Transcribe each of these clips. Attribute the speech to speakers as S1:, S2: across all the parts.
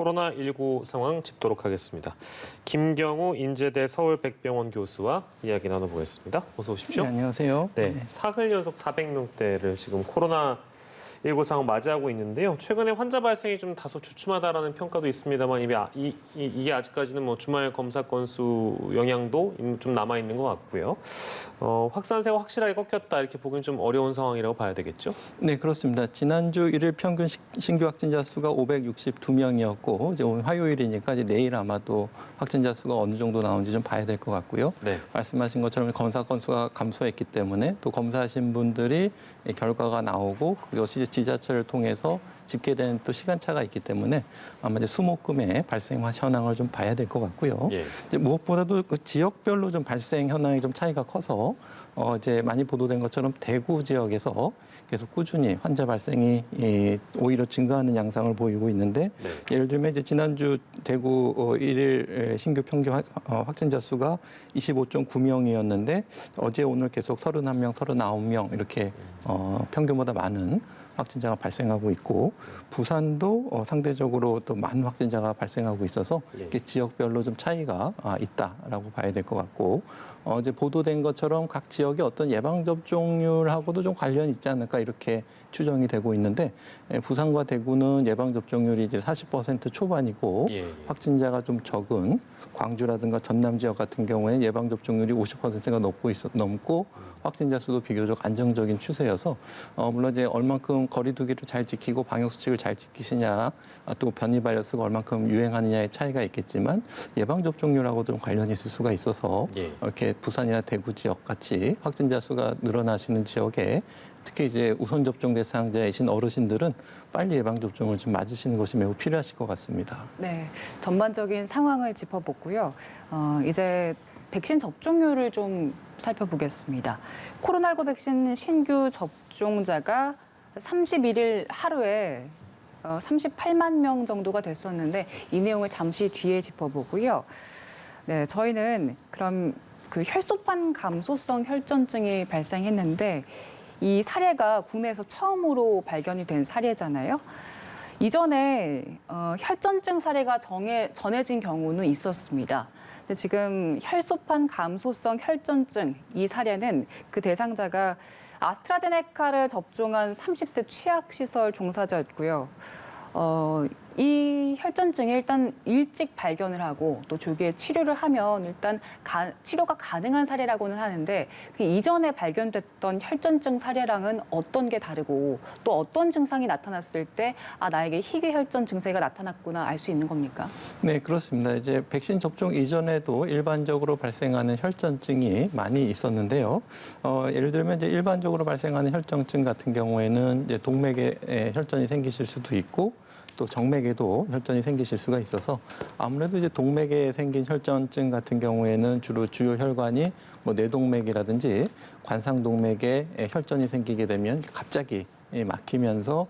S1: 코로나19 상황 짚도록 하겠습니다. 김경우 인제대 서울백병원 교수와 이야기 나눠보겠습니다. 어서 오십시오.
S2: 네, 안녕하세요.
S1: 네, 사흘 연속 400명대를 지금 코로나19 상황 맞이하고 있는데요. 최근에 환자 발생이 좀 다소 주춤하다라는 평가도 있습니다만 이게 아직까지는 뭐 주말 검사 건수 영향도 좀 남아 있는 것 같고요. 확산세가 확실하게 꺾였다 이렇게 보기는 좀 어려운 상황이라고 봐야 되겠죠?
S2: 네, 그렇습니다. 지난주 일일 평균 신규 확진자 수가 562명이었고 이제 오늘 화요일이니까 이제 내일 아마도 확진자 수가 어느 정도 나오는지 좀 봐야 될 것 같고요.
S1: 네.
S2: 말씀하신 것처럼 검사 건수가 감소했기 때문에 또 검사하신 분들이 결과가 나오고 그것이 이제 지자체를 통해서 집계되는 또 시간차가 있기 때문에 아마 이제 수목금의 발생 현황을 좀 봐야 될 것 같고요.
S1: 예.
S2: 이제 무엇보다도 그 지역별로 좀 발생 현황이 좀 차이가 커서 이제 많이 보도된 것처럼 대구 지역에서 계속 꾸준히 환자 발생이 오히려 증가하는 양상을 보이고 있는데
S1: 네.
S2: 예를 들면 이제 지난주 대구 일일 신규 평균 확진자 수가 25.9명이었는데 어제 오늘 계속 31명, 39명 이렇게 평균보다 많은 확진자가 발생하고 있고 부산도 상대적으로 또 많은 확진자가 발생하고 있어서 이렇게 지역별로 좀 차이가 있다라고 봐야 될 것 같고 어제 보도된 것처럼 각 지역의 어떤 예방 접종률하고도 좀 관련이 있지 않을까 이렇게 추정이 되고 있는데 부산과 대구는 예방 접종률이 이제 40% 초반이고 확진자가 좀 적은 광주라든가 전남 지역 같은 경우에 예방 접종률이 50%가 넘고 확진자 수도 비교적 안정적인 추세여서 물론 이제 얼만큼 거리두기를 잘 지키고 방역 수칙을 잘 지키시냐 또 변이 바이러스가 얼만큼 유행하느냐의 차이가 있겠지만 예방 접종률하고 좀 관련이 있을 수가 있어서 이렇게 부산이나 대구 지역 같이 확진자 수가 늘어나시는 지역에 특히 이제 우선 접종 대상자이신 어르신들은 빨리 예방 접종을 좀 맞으시는 것이 매우 필요하실 것 같습니다.
S3: 네, 전반적인 상황을 짚어보고요. 이제 백신 접종률을 좀 살펴보겠습니다. 코로나19 백신 신규 접종자가 31일 하루에 38만 명 정도가 됐었는데 이 내용을 잠시 뒤에 짚어보고요. 네, 저희는 그럼 그 혈소판 감소성 혈전증이 발생했는데 이 사례가 국내에서 처음으로 발견이 된 사례잖아요. 이전에 혈전증 사례가 전해진 경우는 있었습니다. 근데 지금 혈소판 감소성 혈전증 이 사례는 그 대상자가 아스트라제네카를 접종한 30대 취약시설 종사자였고요. 이 혈전증이 일단 일찍 발견을 하고 또 조기에 치료를 하면 일단 치료가 가능한 사례라고는 하는데 그 이전에 발견됐던 혈전증 사례랑은 어떤 게 다르고 또 어떤 증상이 나타났을 때 나에게 희귀혈전 증세가 나타났구나 알 수 있는 겁니까?
S2: 네, 그렇습니다. 이제 백신 접종 이전에도 일반적으로 발생하는 혈전증이 많이 있었는데요. 예를 들면 이제 일반적으로 발생하는 혈전증 같은 경우에는 이제 동맥에 혈전이 생기실 수도 있고 또 정맥에도 혈전이 생기실 수가 있어서 아무래도 이제 동맥에 생긴 혈전증 같은 경우에는 주로 주요 혈관이 뭐 뇌동맥이라든지 관상동맥에 혈전이 생기게 되면 갑자기 막히면서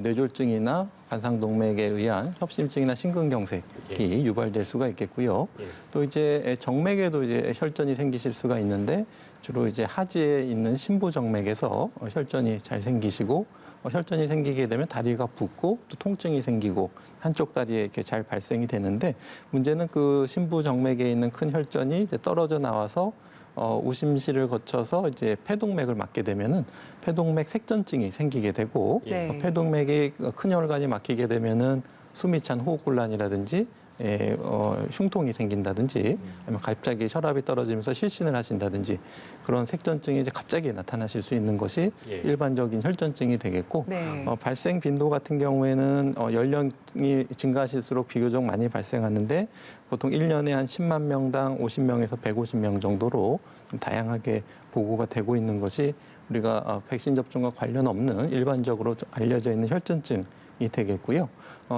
S2: 뇌졸중이나 관상동맥에 의한 협심증이나 심근경색이 유발될 수가 있겠고요. 또 이제 정맥에도 이제 혈전이 생기실 수가 있는데 주로 이제 하지에 있는 심부정맥에서 혈전이 잘 생기시고 혈전이 생기게 되면 다리가 붓고 또 통증이 생기고 한쪽 다리에 이렇게 잘 발생이 되는데 문제는 그 심부정맥에 있는 큰 혈전이 이제 떨어져 나와서 우심실을 거쳐서 이제 폐동맥을 맞게 되면은 폐동맥 색전증이 생기게 되고 폐동맥이 큰 혈관이 막히게 되면은 숨이 찬 호흡곤란이라든지 흉통이 생긴다든지 아니면 갑자기 혈압이 떨어지면서 실신을 하신다든지 그런 색전증이 이제 갑자기 나타나실 수 있는 것이 일반적인 혈전증이 되겠고 발생 빈도 같은 경우에는 연령이 증가하실수록 비교적 많이 발생하는데 보통 1년에 한 10만 명당 50명에서 150명 정도로 좀 다양하게 보고가 되고 있는 것이 우리가 백신 접종과 관련 없는 일반적으로 알려져 있는 혈전증 이 되겠고요.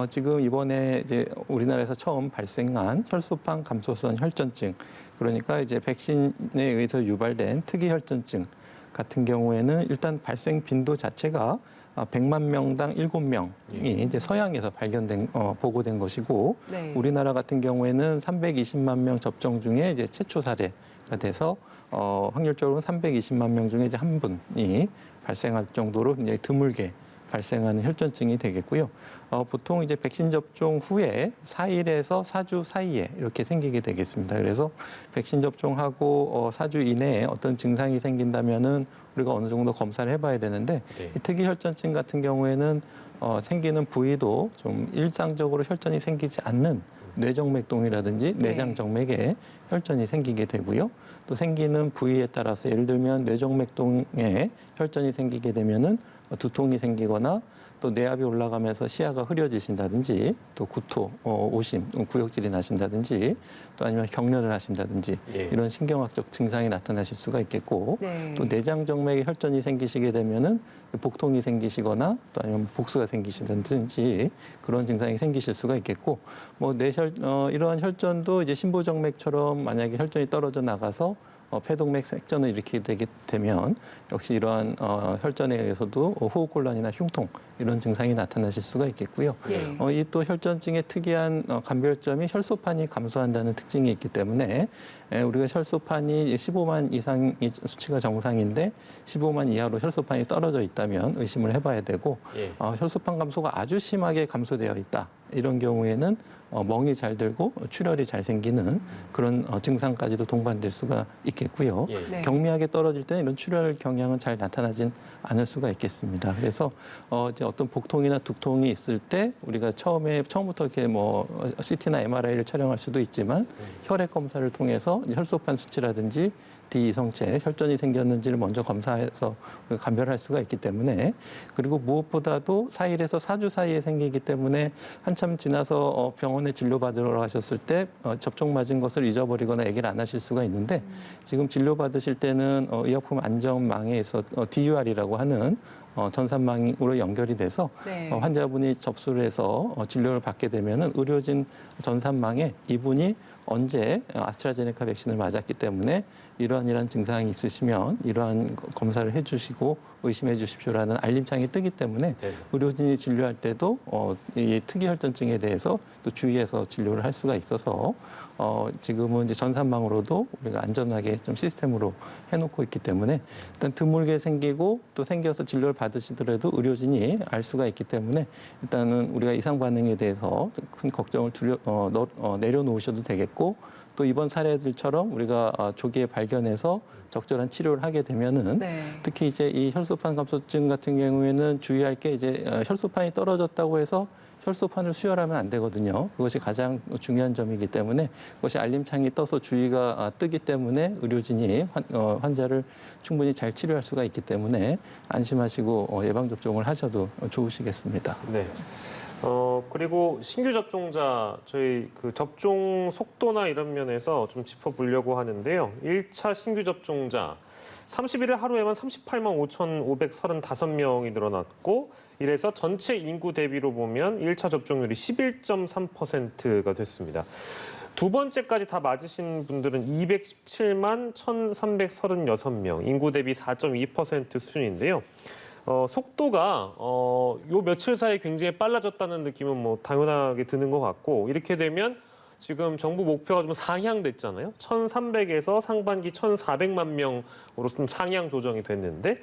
S2: 지금 이번에 이제 우리나라에서 처음 발생한 혈소판 감소성 혈전증, 그러니까 이제 백신에 의해서 유발된 특이 혈전증 같은 경우에는 일단 발생 빈도 자체가 100만 명당 7명이 이제 서양에서 보고된 것이고 우리나라 같은 경우에는 320만 명 접종 중에 이제 최초 사례가 돼서 확률적으로는 320만 명 중에 이제 한 분이 발생할 정도로 굉장히 드물게 발생하는 혈전증이 되겠고요. 보통 이제 백신 접종 후에 4일에서 4주 사이에 이렇게 생기게 되겠습니다. 그래서 백신 접종하고 4주 이내에 어떤 증상이 생긴다면은 우리가 어느 정도 검사를 해봐야 되는데
S1: 네.
S2: 이 특이 혈전증 같은 경우에는 생기는 부위도 좀 일상적으로 혈전이 생기지 않는 뇌정맥동이라든지 내장정맥에 혈전이 생기게 되고요. 또 생기는 부위에 따라서 예를 들면 뇌정맥동에 혈전이 생기게 되면은 두통이 생기거나 또 뇌압이 올라가면서 시야가 흐려지신다든지 또 구토, 오심, 구역질이 나신다든지 또 아니면 경련을 하신다든지
S1: 예.
S2: 이런 신경학적 증상이 나타나실 수가 있겠고
S3: 네.
S2: 또 내장정맥에 혈전이 생기시게 되면은 복통이 생기시거나 또 아니면 복수가 생기시든지 그런 증상이 생기실 수가 있겠고 뭐 이러한 혈전도 이제 신부정맥처럼 만약에 혈전이 떨어져 나가서 폐동맥 색전을 일으키게 되게 되면 역시 이러한 혈전에 의해서도 호흡곤란이나 흉통 이런 증상이 나타나실 수가 있겠고요.
S3: 예.
S2: 이 또 혈전증의 특이한 감별점이 혈소판이 감소한다는 특징이 있기 때문에 우리가 혈소판이 15만 이상이 수치가 정상인데 15만 이하로 혈소판이 떨어져 있다면 의심을 해봐야 되고
S1: 예.
S2: 혈소판 감소가 아주 심하게 감소되어 있다. 이런 경우에는 멍이 잘 들고 출혈이 잘 생기는 그런 증상까지도 동반될 수가 있겠고요.
S1: 예.
S3: 네.
S2: 경미하게 떨어질 때는 이런 출혈 경향은 잘 나타나진 않을 수가 있겠습니다. 그래서 이제 어떤 복통이나 두통이 있을 때 우리가 처음부터 이렇게 뭐 CT나 MRI를 촬영할 수도 있지만 혈액 검사를 통해서 혈소판 수치라든지 D 이성체 혈전이 생겼는지를 먼저 검사해서 감별할 수가 있기 때문에 그리고 무엇보다도 4일에서 4주 사이에 생기기 때문에 한참 지나서 병원에 진료받으러 가셨을 때 접종 맞은 것을 잊어버리거나 얘기를 안 하실 수가 있는데 지금 진료받으실 때는 의약품 안전망에서 DUR이라고 하는 전산망으로 연결이 돼서
S3: 네.
S2: 환자분이 접수를 해서 진료를 받게 되면은 의료진 전산망에 이분이 언제 아스트라제네카 백신을 맞았기 때문에 이러한 증상이 있으시면 이러한 검사를 해주시고 의심해 주십시오라는 알림창이 뜨기 때문에
S1: 네.
S2: 의료진이 진료할 때도 이 특이혈전증에 대해서 또 주의해서 진료를 할 수가 있어서 지금은 이제 전산망으로도 우리가 안전하게 좀 시스템으로 해놓고 있기 때문에 일단 드물게 생기고 또 생겨서 진료를 받으시더라도 의료진이 알 수가 있기 때문에 일단은 우리가 이상 반응에 대해서 큰 걱정을 내려놓으셔도 되겠고 또 이번 사례들처럼 우리가 조기에 발견해서 적절한 치료를 하게 되면은
S3: 네.
S2: 특히 이제 이 혈소판 감소증 같은 경우에는 주의할 게 이제 혈소판이 떨어졌다고 해서 혈소판을 수혈하면 안 되거든요. 그것이 가장 중요한 점이기 때문에 그것이 알림창이 떠서 주의가 뜨기 때문에 의료진이 환자를 충분히 잘 치료할 수가 있기 때문에 안심하시고 예방접종을 하셔도 좋으시겠습니다.
S1: 네. 그리고 신규 접종자 저희 그 접종 속도나 이런 면에서 좀 짚어보려고 하는데요. 1차 신규 접종자 31일 하루에만 38만 5,535명이 늘어났고 이래서 전체 인구 대비로 보면 1차 접종률이 11.3%가 됐습니다. 두 번째까지 다 맞으신 분들은 217만 1,336명, 인구 대비 4.2% 수준인데요. 속도가 요 며칠 사이에 굉장히 빨라졌다는 느낌은 뭐 당연하게 드는 것 같고 이렇게 되면 지금 정부 목표가 좀 상향됐잖아요. 1,300에서 상반기 1,400만 명으로 좀 상향 조정이 됐는데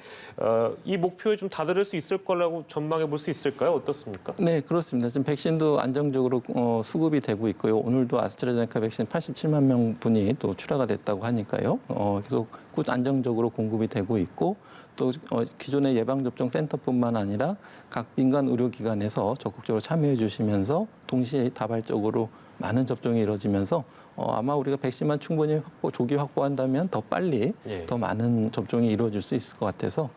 S1: 이 목표에 좀 다다를 수 있을 거라고 전망해 볼 수 있을까요? 어떻습니까?
S2: 네, 그렇습니다. 지금 백신도 안정적으로 수급이 되고 있고요. 오늘도 아스트라제네카 백신 87만 명분이 또 출하가 됐다고 하니까요. 계속 안정적으로 공급이 되고 있고 또 기존의 예방접종 센터뿐만 아니라 각 민간 의료기관에서 적극적으로 참여해 주시면서 동시에 다발적으로 많은 접종이 이루어지면서 아마 우리가 백신만 충분히 조기 확보한다면 더 빨리
S1: 예.
S2: 더 많은 접종이 이루어질 수 있을 것 같아서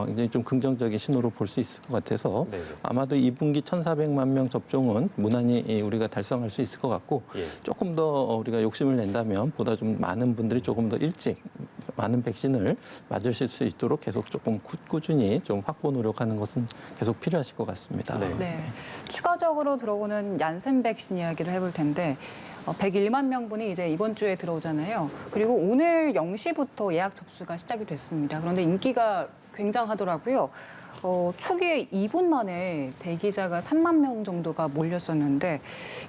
S2: 굉장히 좀 긍정적인 신호로 볼 수 있을 것 같아서
S1: 네네.
S2: 아마도 2분기 1,400만 명 접종은 무난히 우리가 달성할 수 있을 것 같고
S1: 예.
S2: 조금 더 우리가 욕심을 낸다면 보다 좀 많은 분들이 조금 더 일찍 많은 백신을 맞으실 수 있도록 계속 조금 꾸준히 좀 확보 노력하는 것은 계속 필요하실 것 같습니다.
S1: 네.
S3: 네. 추가적으로 들어오는 얀센 백신 이야기를 해볼 텐데 101만 명분이 이제 이번 주에 들어오잖아요. 그리고 오늘 0시부터 예약 접수가 시작이 됐습니다. 그런데 인기가 굉장하더라고요. 초기에 2분 만에 대기자가 3만 명 정도가 몰렸었는데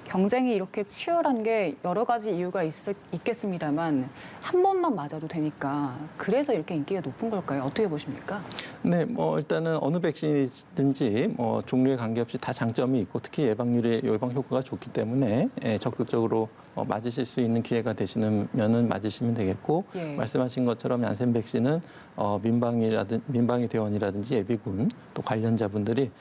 S3: 경쟁이 이렇게 치열한 게 여러 가지 이유가 있겠습니다만 한 번만 맞아도 되니까 그래서 이렇게 인기가 높은 걸까요? 어떻게 보십니까?
S2: 네, 뭐 일단은 어느 백신이든지 뭐 종류에 관계없이 다 장점이 있고 특히 예방 효과가 좋기 때문에 적극적으로 맞으실 수 있는 기회가 되시면은 맞으시면 되겠고
S3: 예.
S2: 말씀하신 것처럼 얀센 백신은 민방위 대원이라든지 예비군 또 관련자분들이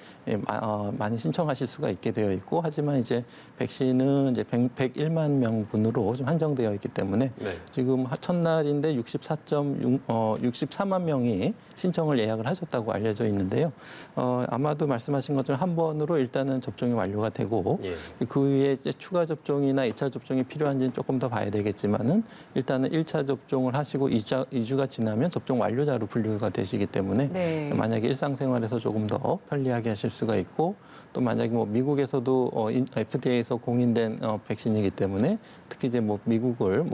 S2: 많이 신청하실 수가 있게 되어 있고 하지만 이제 백신은 이제 101만 명분으로 좀 한정되어 있기 때문에
S1: 네.
S2: 지금 첫날인데 64만 명이 신청을 예약을 하셨다고 알려져 있는데요. 아마도 말씀하신 것처럼 한 번으로 일단은 접종이 완료가 되고
S1: 예.
S2: 그 위에 이제 추가 접종이나 2차 접종이 필요한지는 조금 더 봐야 되겠지만은 일단은 1차 접종을 하시고 2주가 지나면 접종 완료자로 분류가 되시기 때문에
S3: 네.
S2: 만약에 일상생활에서 조금 더 편리하게 하실 수가 있고 또 만약에 뭐 미국에서도 FDA에서 공인된 백신이기 때문에 특히 이제 뭐 미국을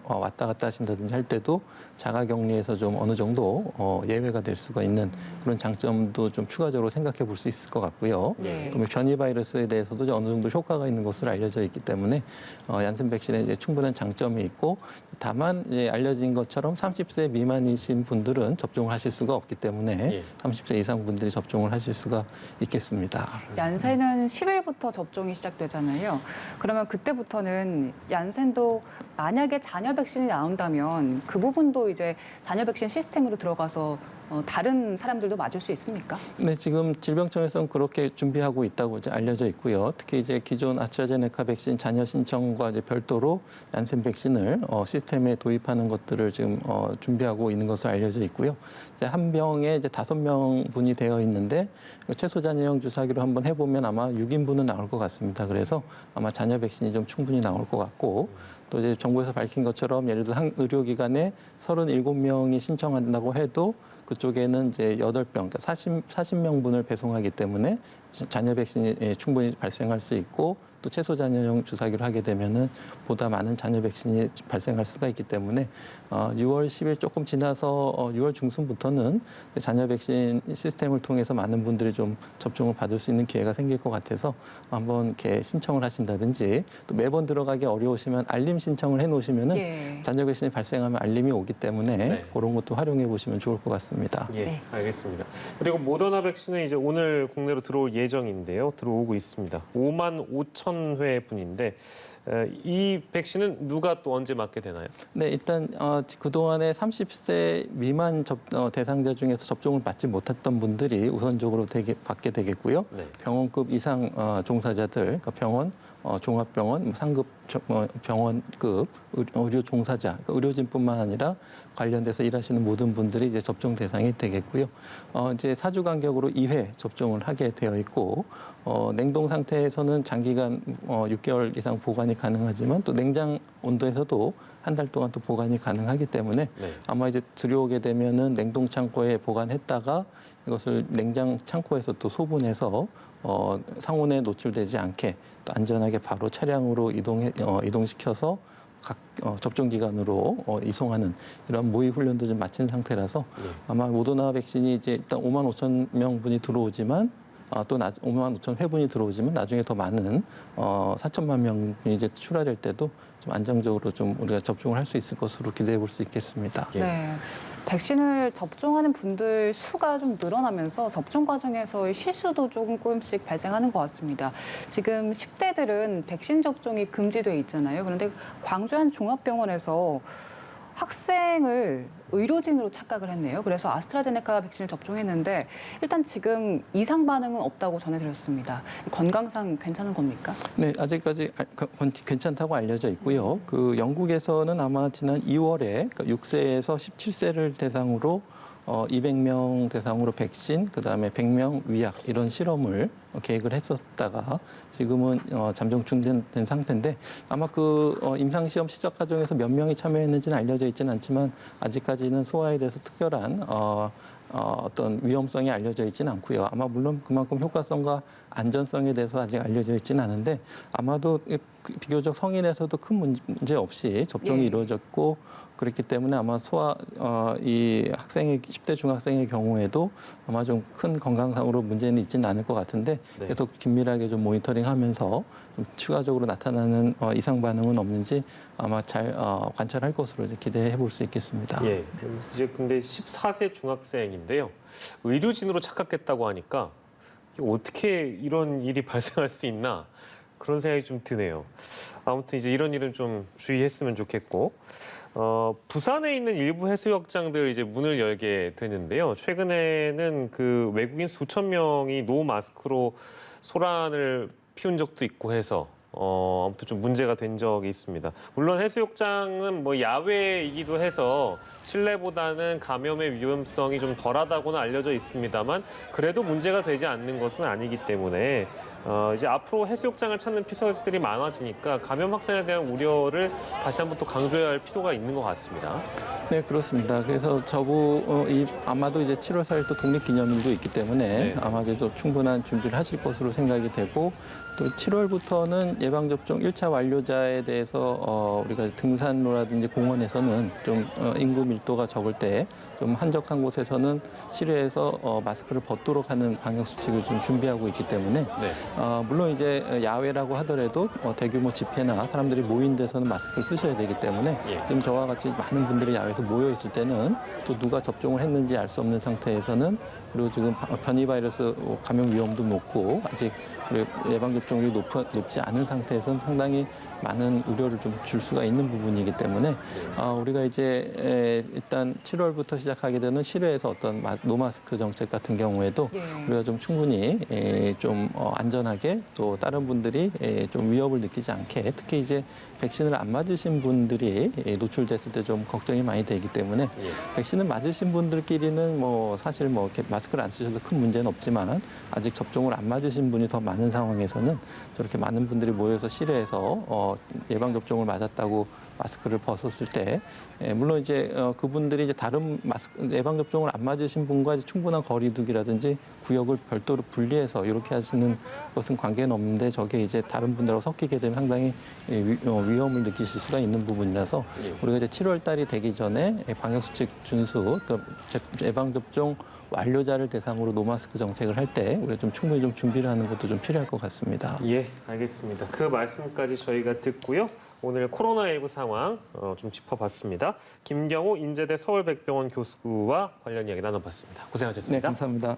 S2: 왔다 갔다 하신다든지 할 때도 자가격리에서 좀 어느 정도 예외가 될 수가 있는 그런 장점도 좀 추가적으로 생각해 볼 수 있을 것 같고요.
S3: 네.
S2: 그러면 변이 바이러스에 대해서도 어느 정도 효과가 있는 것으로 알려져 있기 때문에 얀센 백신에 이제 충분한 장점이 있고 다만 이제 알려진 것처럼 30세 미만이신 분들은 접종을 하실 수가 없기 때문에
S1: 예.
S2: 30세 이상 분들이 접종을 하실 수가 있겠습니다.
S3: 얀센은 10일부터 접종이 시작되잖아요. 그러면 그때부터는 얀센도 만약에 잔여 백신이 나온다면 그 부분도 이제 잔여 백신 시스템으로 들어가서 다른 사람들도 맞을 수 있습니까?
S2: 네, 지금 질병청에서는 그렇게 준비하고 있다고 이제 알려져 있고요. 특히 이제 기존 아스트라제네카 백신 잔여 신청과 이제 별도로 얀센 백신을 시스템에 도입하는 것들을 지금 준비하고 있는 것으로 알려져 있고요. 이제 한 병에 이제 5명분이 되어 있는데 최소 잔여형 주사기로 한번 해보면 아마 6인분은 나올 것 같습니다. 그래서 아마 잔여 백신이 좀 충분히 나올 것 같고 또 이제 정부에서 밝힌 것처럼 예를 들어 한 의료기관에 37명이 신청한다고 해도 그쪽에는 이제 8병, 그러니까 40명분을 배송하기 때문에 잔여 백신이 충분히 발생할 수 있고 또 최소 잔여형 주사기를 하게 되면은 보다 많은 잔여 백신이 발생할 수가 있기 때문에 6월 10일 조금 지나서 6월 중순부터는 잔여 백신 시스템을 통해서 많은 분들이 좀 접종을 받을 수 있는 기회가 생길 것 같아서 한번 이렇게 신청을 하신다든지 또 매번 들어가기 어려우시면 알림 신청을 해놓으시면은
S3: 예.
S2: 잔여 백신이 발생하면 알림이 오기 때문에
S1: 네.
S2: 그런 것도 활용해 보시면 좋을 것 같습니다.
S1: 예,
S3: 네.
S1: 알겠습니다. 그리고 모더나 백신은 이제 오늘 국내로 들어올 예정인데요. 들어오고 있습니다. 5만 5천 회 분인데 이 백신은 누가 또 언제 맞게 되나요?
S2: 네, 일단 그동안에 30세 미만 대상자 중에서 접종을 받지 못했던 분들이 우선적으로 받게 되겠고요.
S1: 네.
S2: 병원급 이상 종사자들, 그러니까 병원, 종합병원, 상급 병원급 의료 종사자, 그러니까 의료진뿐만 아니라 관련돼서 일하시는 모든 분들이 이제 접종 대상이 되겠고요. 이제 4주 간격으로 2회 접종을 하게 되어 있고 냉동 상태에서는 장기간 6개월 이상 보관이 가능하지만 또 냉장 온도에서도 한 달 동안 또 보관이 가능하기 때문에
S1: 네.
S2: 아마 이제 들여오게 되면은 냉동 창고에 보관했다가 이것을 냉장 창고에서 또 소분해서 상온에 노출되지 않게 또 안전하게 바로 차량으로 이동시켜서 각 접종 기관으로 이송하는 이런 모의 훈련도 좀 마친 상태라서
S1: 네.
S2: 아마 모더나 백신이 이제 일단 5만 5천 명분이 들어오지만 또 5만 5천 회분이 들어오지만 나중에 더 많은 4천만 명분이 이제 출하될 때도 좀 안정적으로 좀 우리가 접종을 할 수 있을 것으로 기대해 볼 수 있겠습니다.
S1: 예.
S3: 네. 백신을 접종하는 분들 수가 좀 늘어나면서 접종 과정에서의 실수도 조금씩 발생하는 것 같습니다. 지금 10대들은 백신 접종이 금지돼 있잖아요. 그런데 광주 한 종합병원에서 학생을 의료진으로 착각을 했네요. 그래서 아스트라제네카 백신을 접종했는데 일단 지금 이상 반응은 없다고 전해드렸습니다. 건강상 괜찮은 겁니까?
S2: 네, 아직까지 괜찮다고 알려져 있고요. 그 영국에서는 아마 지난 2월에 그러니까 6세에서 17세를 대상으로 200명 대상으로 백신, 그다음에 100명 위약 이런 실험을 계획을 했었다가 지금은 잠정 중단된 상태인데 아마 그 임상시험 시작 과정에서 몇 명이 참여했는지는 알려져 있지는 않지만 아직까지는 소아에 대해서 특별한 어떤 위험성이 알려져 있지는 않고요. 아마 물론 그만큼 효과성과 안전성에 대해서 아직 알려져 있지는 않은데 아마도 비교적 성인에서도 큰 문제 없이 접종이
S3: 예.
S2: 이루어졌고 그렇기 때문에 아마 이 학생의 10대 중학생의 경우에도 아마 좀 큰 건강상으로 문제는 있지는 않을 것 같은데
S1: 네.
S2: 계속 긴밀하게 좀 모니터링하면서 좀 추가적으로 나타나는 이상 반응은 없는지 아마 잘 관찰할 것으로 이제 기대해 볼 수 있겠습니다.
S1: 예. 이제 근데 14세 중학생인데요. 의료진으로 착각했다고 하니까 어떻게 이런 일이 발생할 수 있나 그런 생각이 좀 드네요. 아무튼 이제 이런 일은 좀 주의했으면 좋겠고. 부산에 있는 일부 해수욕장들 이제 문을 열게 되는데요. 최근에는 그 외국인 수천 명이 노 마스크로 소란을 피운 적도 있고 해서 아무튼 좀 문제가 된 적이 있습니다. 물론 해수욕장은 뭐 야외이기도 해서 실내보다는 감염의 위험성이 좀 덜하다고는 알려져 있습니다만 그래도 문제가 되지 않는 것은 아니기 때문에 이제 앞으로 해수욕장을 찾는 피서객들이 많아지니까 감염 확산에 대한 우려를 다시 한번 또 강조해야 할 필요가 있는 것 같습니다.
S2: 네, 그렇습니다. 그래서 아마도 이제 7월 4일 또 독립기념일도 있기 때문에
S1: 네.
S2: 아마도 충분한 준비를 하실 것으로 생각이 되고 또 7월부터는 예방접종 1차 완료자에 대해서 우리가 등산로라든지 공원에서는 좀 인구 밀도가 적을 때 좀 한적한 곳에서는 실외에서 마스크를 벗도록 하는 방역 수칙을 좀 준비하고 있기 때문에
S1: 네.
S2: 물론 이제 야외라고 하더라도 대규모 집회나 사람들이 모인 데서는 마스크를 쓰셔야 되기 때문에
S1: 예.
S2: 지금 저와 같이 많은 분들이 야외에서 모여 있을 때는 또 누가 접종을 했는지 알 수 없는 상태에서는 그리고 지금 변이 바이러스 감염 위험도 높고 아직 예방접종률이 높지 않은 상태에서는 상당히 많은 우려를 좀 줄 수가 있는 부분이기 때문에 우리가 이제 일단 7월부터 시작하게 되는 실외에서 어떤 노마스크 정책 같은 경우에도
S3: 예.
S2: 우리가 좀 충분히 좀 안전하게 또 다른 분들이 좀 위협을 느끼지 않게 특히 이제 백신을 안 맞으신 분들이 노출됐을 때 좀 걱정이 많이 되기 때문에
S1: 예.
S2: 백신을 맞으신 분들끼리는 뭐 사실 뭐 이렇게 마스크를 안 쓰셔도 큰 문제는 없지만 아직 접종을 안 맞으신 분이 더 많은 상황에서는 저렇게 많은 분들이 모여서 실외에서 예방 접종을 맞았다고 마스크를 벗었을 때 물론 이제 그분들이 이제 다른 예방 접종을 안 맞으신 분과 충분한 거리두기라든지 구역을 별도로 분리해서 이렇게 하시는 것은 관계는 없는데 저게 이제 다른 분들하고 섞이게 되면 상당히 위험을 느끼실 수가 있는 부분이라서 우리가 이제 7월 달이 되기 전에 방역 수칙 준수, 그러니까 예방 접종 완료자를 대상으로 노마스크 정책을 할 때 우리가 좀 충분히 좀 준비를 하는 것도 좀 필요할 것 같습니다.
S1: 예, 알겠습니다. 그 말씀까지 저희가 듣고요. 오늘 코로나19 상황 좀 짚어봤습니다. 김경호 인제대 서울백병원 교수와 관련 이야기 나눠봤습니다.
S2: 네,
S1: 고생하셨습니다.
S2: 감사합니다.